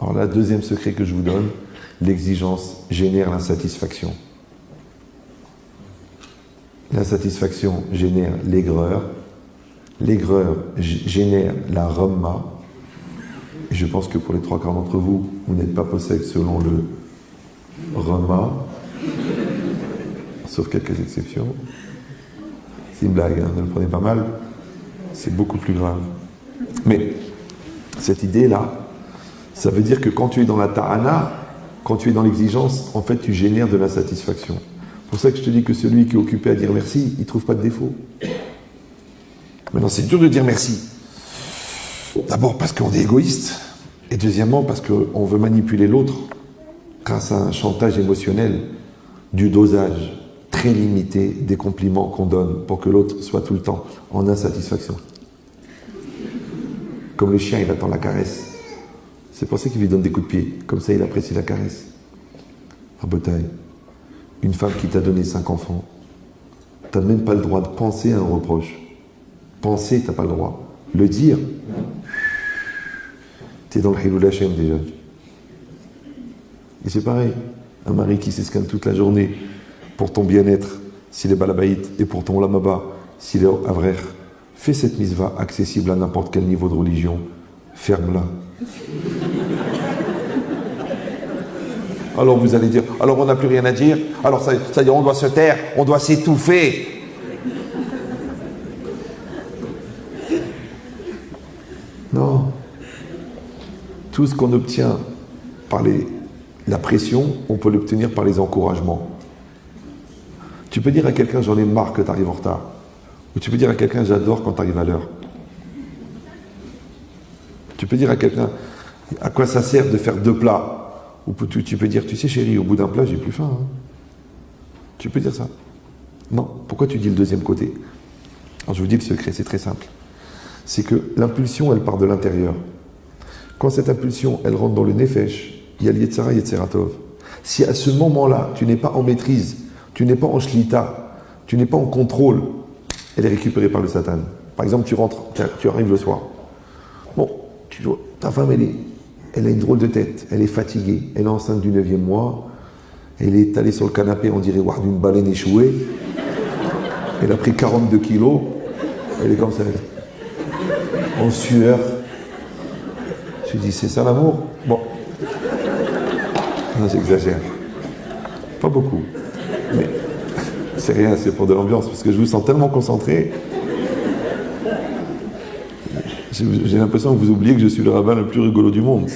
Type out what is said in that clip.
Alors là, deuxième secret que je vous donne, l'exigence génère l'insatisfaction. L'insatisfaction génère l'aigreur. L'aigreur génère la ramma. Et je pense que pour les 3/4 d'entre vous, vous n'êtes pas possède selon le ramma, sauf quelques exceptions. C'est une blague, hein, ne le prenez pas mal. C'est beaucoup plus grave. Mais cette idée-là, ça veut dire que quand tu es dans la ta'ana, quand tu es dans l'exigence, en fait, tu génères de l'insatisfaction. C'est pour ça que je te dis que celui qui est occupé à dire merci, il ne trouve pas de défaut. Maintenant, c'est dur de dire merci. D'abord parce qu'on est égoïste, et deuxièmement parce qu'on veut manipuler l'autre grâce à un chantage émotionnel, du dosage très limité des compliments qu'on donne pour que l'autre soit tout le temps en insatisfaction. Comme le chien, il attend la caresse. C'est pour ça qu'il lui donne des coups de pied. Comme ça, il apprécie la caresse. Rabotaï, une femme qui t'a donné 5 enfants, tu n'as même pas le droit de penser à un reproche. Penser, tu n'as pas le droit. Le dire, tu es dans le Hiloul Hashem déjà. Et c'est pareil, un mari qui s'escanne toute la journée pour ton bien-être, s'il est balabaït, et pour ton lamaba, s'il est avrer, fais cette mitzvah accessible à n'importe quel niveau de religion, ferme-la. Alors vous allez dire, alors on n'a plus rien à dire, alors ça veut dire on doit se taire, on doit s'étouffer. Non. Tout ce qu'on obtient par la pression, on peut l'obtenir par les encouragements. Tu peux dire à quelqu'un j'en ai marre que tu arrives en retard. Ou tu peux dire à quelqu'un j'adore quand tu arrives à l'heure. Tu peux dire à quelqu'un à quoi ça sert de faire 2 plats. Ou tu peux dire tu sais chérie, au bout d'un plat j'ai plus faim. Hein. Tu peux dire ça. Non. Pourquoi tu dis le deuxième côté? Alors je vous dis le secret, c'est très simple. C'est que l'impulsion elle part de l'intérieur. Quand cette impulsion elle rentre dans le nefesh, il y a l'yetzara, yetzera tov. Si à ce moment-là tu n'es pas en maîtrise, tu n'es pas en shlita, tu n'es pas en contrôle, elle est récupérée par le satan. Par exemple, tu rentres, tu arrives le soir. Bon, ta femme, elle a une drôle de tête, elle est fatiguée, elle est enceinte du 9e mois, elle est allée sur le canapé, on dirait voir d'une baleine échouée, elle a pris 42 kilos, elle est comme ça, en sueur. Tu dis, c'est ça l'amour? Bon, non, j'exagère. Pas beaucoup. Mais c'est rien, c'est pour de l'ambiance, parce que je vous sens tellement concentré. J'ai l'impression que vous oubliez que je suis le rabbin le plus rigolo du monde.